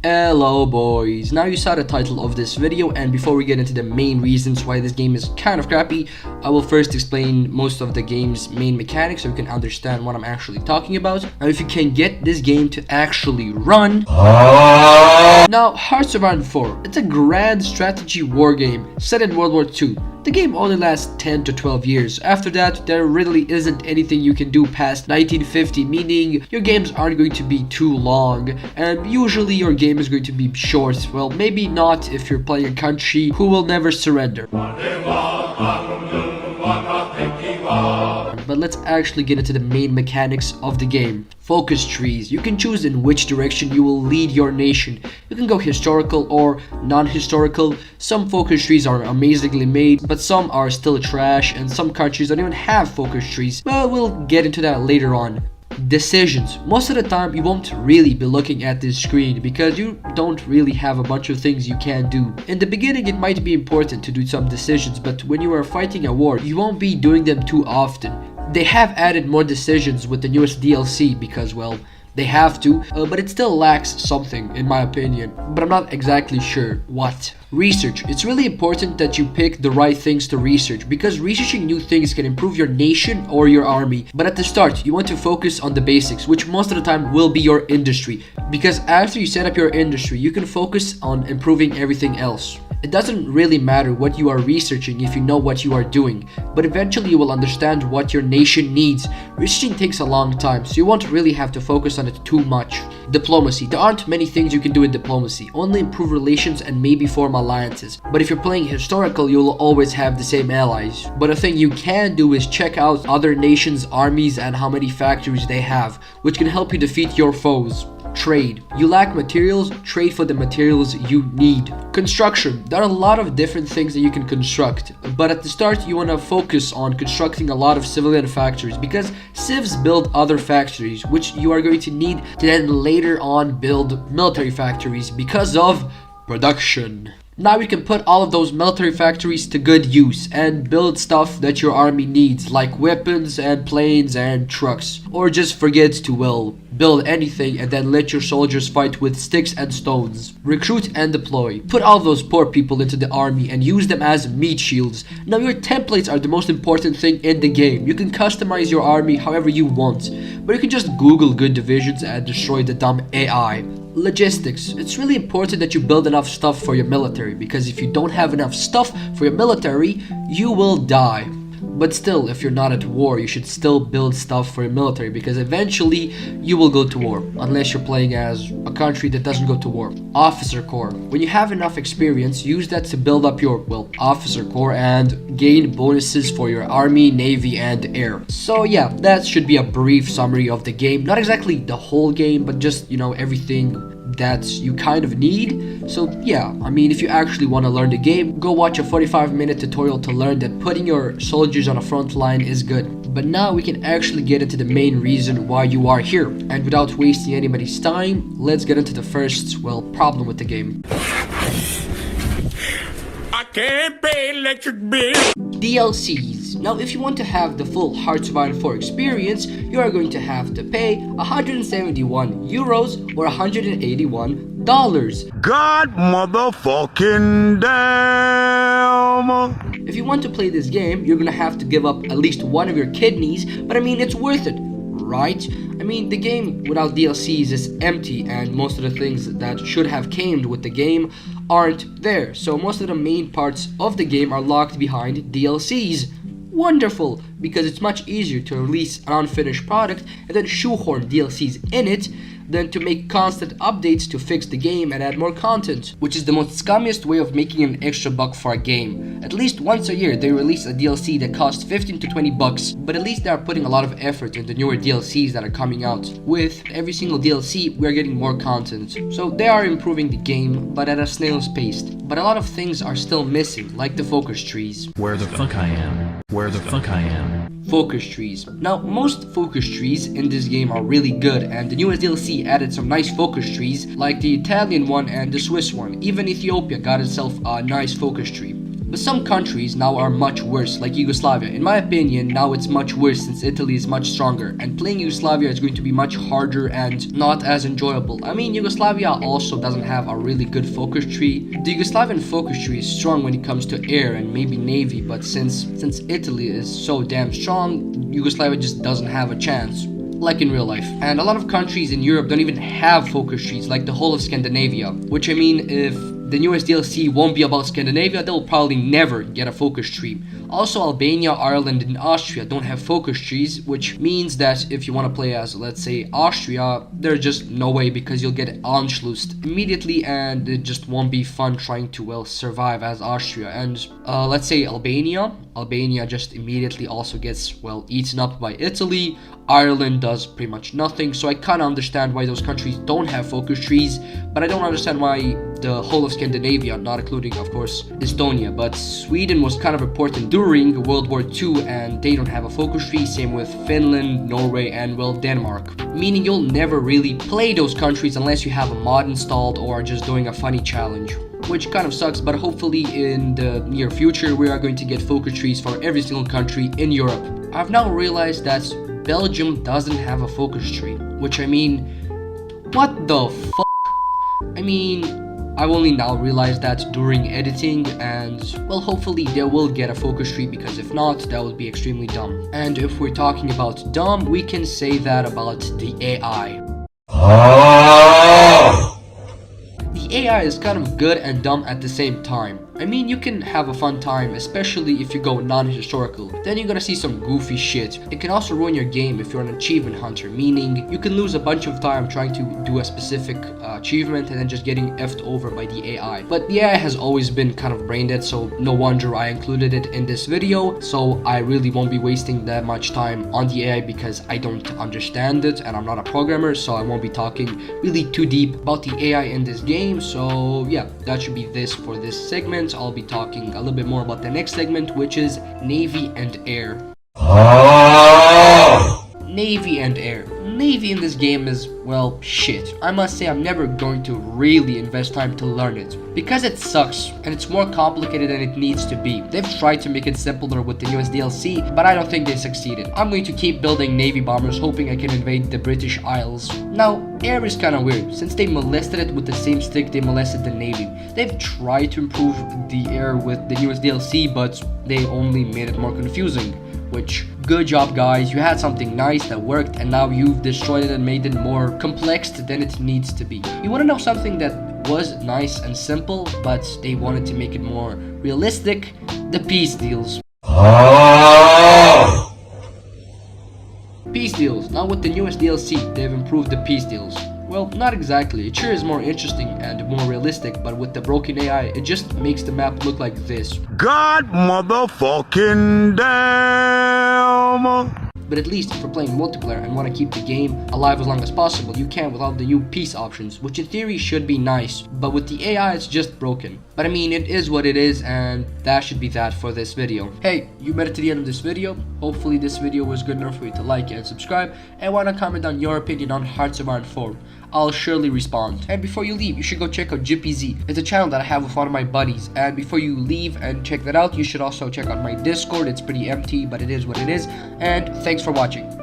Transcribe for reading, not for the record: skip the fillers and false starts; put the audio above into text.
Hello boys, now you saw the title of this video, and before we get into the main reasons why this game is kind of crappy, I will first explain most of the game's main mechanics so you can understand what I'm actually talking about. Now if you can get this game to actually run... Now Hearts of Iron 4, it's a grand strategy war game set in World War II. The game only lasts 10 to 12 years. After that, there really isn't anything you can do past 1950, meaning your games aren't going to be too long, and usually your game is going to be short. Well, maybe not if you're playing a country who will never surrender. But let's actually get into the main mechanics of the game. Focus trees. You can choose in which direction you will lead your nation. You can go historical or non-historical. Some focus trees are amazingly made, but some are still trash, and some countries don't even have focus trees. Well, we'll get into that later on. Decisions. Most of the time you won't really be looking at this screen because you don't really have a bunch of things you can do. In the beginning it might be important to do some decisions, but when you are fighting a war you won't be doing them too often. They have added more decisions with the newest DLC because, well, they have to, but it still lacks something in my opinion, but I'm not exactly sure what. Research. It's really important that you pick the right things to research because researching new things can improve your nation or your army. But at the start, you want to focus on the basics, which most of the time will be your industry, because after you set up your industry, you can focus on improving everything else. It doesn't really matter what you are researching if you know what you are doing, but eventually you will understand what your nation needs. Researching takes a long time, so you won't really have to focus on it too much. Diplomacy. There aren't many things you can do in diplomacy, only improve relations and maybe form alliances. But if you're playing historical, you'll always have the same allies. But a thing you can do is check out other nations' armies and how many factories they have, which can help you defeat your foes. Trade. You lack materials, trade for the materials you need. Construction. There are a lot of different things that you can construct, but at the start you want to focus on constructing a lot of civilian factories because civs build other factories, which you are going to need to then later on build military factories because of production. Now you can put all of those military factories to good use and build stuff that your army needs, like weapons and planes and trucks. Or just forget to, well, build anything and then let your soldiers fight with sticks and stones. Recruit and deploy. Put all of those poor people into the army and use them as meat shields. Now your templates are the most important thing in the game. You can customize your army however you want, but you can just Google good divisions and destroy the dumb AI. Logistics. It's really important that you build enough stuff for your military, because if you don't have enough stuff for your military, you will die. But still, if you're not at war, you should still build stuff for your military because eventually you will go to war, unless you're playing as a country that doesn't go to war. Officer Corps. When you have enough experience, use that to build up your, well, Officer Corps and gain bonuses for your army, navy, and air. So yeah, that should be a brief summary of the game. Not exactly the whole game, but just, you know, everything that you kind of need. So yeah, I mean, if you actually want to learn the game, go watch a 45-minute tutorial to learn that putting your soldiers on a front line is good. But now we can actually get into the main reason why you are here. And without wasting anybody's time, let's get into the first, well, problem with the game. I can't pay electric bill. DLCs. Now if you want to have the full Hearts of Iron 4 experience, you are going to have to pay 171 euros or $181. God motherfucking damn. If you want to play this game, you're gonna have to give up at least one of your kidneys, but I mean, it's worth it, right? I mean, the game without DLCs is empty, and most of the things that should have came with the game aren't there. So most of the main parts of the game are locked behind DLCs. Wonderful, because it's much easier to release an unfinished product and then shoehorn DLCs in it than to make constant updates to fix the game and add more content, which is the most scummiest way of making an extra buck for a game. At least once a year they release a DLC that costs 15 to 20 bucks, but at least they are putting a lot of effort in the newer DLCs that are coming out. With every single DLC we are getting more content, so they are improving the game, but at a snail's pace. But a lot of things are still missing, like the focus trees. Where the fuck I am? Where the fuck I am? Focus trees. Now most focus trees in this game are really good, and the newest DLC added some nice focus trees like the Italian one and the Swiss one. Even Ethiopia got itself a nice focus tree. But some countries now are much worse, like Yugoslavia. In my opinion, now it's much worse since Italy is much stronger, and playing Yugoslavia is going to be much harder and not as enjoyable. I mean, Yugoslavia also doesn't have a really good focus tree. The Yugoslavian focus tree is strong when it comes to air and maybe navy, but since Italy is so damn strong, Yugoslavia just doesn't have a chance, like in real life. And a lot of countries in Europe don't even have focus trees, like the whole of Scandinavia, which I mean, if the newest DLC won't be about Scandinavia, they'll probably never get a focus tree. Also, Albania, Ireland, and Austria don't have focus trees, which means that if you want to play as, let's say, Austria, there's just no way, because you'll get Anschlussed immediately and it just won't be fun trying to, well, survive as Austria. And let's say Albania just immediately also gets, well, eaten up by Italy. Ireland does pretty much nothing, so I kind of understand why those countries don't have focus trees, but I don't understand why the whole of Scandinavia, not including, of course, Estonia. But Sweden was kind of important during World War II, and they don't have a focus tree, same with Finland, Norway, and, well, Denmark. Meaning you'll never really play those countries unless you have a mod installed or are just doing a funny challenge, which kind of sucks. But hopefully in the near future we are going to get focus trees for every single country in Europe. I've now realized that Belgium doesn't have a focus tree, which I mean, what the fuck? I mean, I've only now realized that during editing, and, well, hopefully they will get a focus tree, because if not, that would be extremely dumb. And if we're talking about dumb, we can say that about the AI. The AI is kind of good and dumb at the same time. I mean, you can have a fun time, especially if you go non-historical. Then you're gonna see some goofy shit. It can also ruin your game if you're an achievement hunter, meaning you can lose a bunch of time trying to do a specific achievement and then just getting effed over by the AI. But the AI has always been kind of brain dead, so no wonder I included it in this video. So I really won't be wasting that much time on the AI because I don't understand it and I'm not a programmer, so I won't be talking really too deep about the AI in this game. So yeah, that should be this for this segment. I'll be talking a little bit more about the next segment, which is Navy and Air. Navy and Air. Navy in this game is, well, shit. I must say I'm never going to really invest time to learn it, because it sucks and it's more complicated than it needs to be. They've tried to make it simpler with the newest DLC, but I don't think they succeeded. I'm going to keep building Navy bombers, hoping I can invade the British Isles. Now, Air is kinda weird, since they molested it with the same stick they molested the Navy. They've tried to improve the Air with the newest DLC, but they only made it more confusing. Which, good job guys, you had something nice that worked and now you've destroyed it and made it more complex than it needs to be. You wanna know something that was nice and simple, but they wanted to make it more realistic? The peace deals. Peace deals. Now with the newest DLC, they've improved the peace deals. Well, not exactly. It sure is more interesting and more realistic, but with the broken AI, it just makes the map look like this. God motherfucking damn! But at least if you're playing multiplayer and want to keep the game alive as long as possible, you can without the new peace options, which in theory should be nice, but with the AI it's just broken. But I mean, it is what it is, and that should be that for this video. Hey, you made it to the end of this video. Hopefully this video was good enough for you to like and subscribe, and want to comment on your opinion on Hearts of Iron 4. I'll surely respond. And before you leave, you should go check out Jpezee. It's a channel that I have with one of my buddies, and before you leave and check that out, you should also check out my Discord. It's pretty empty, but it is what it is. And thanks for watching.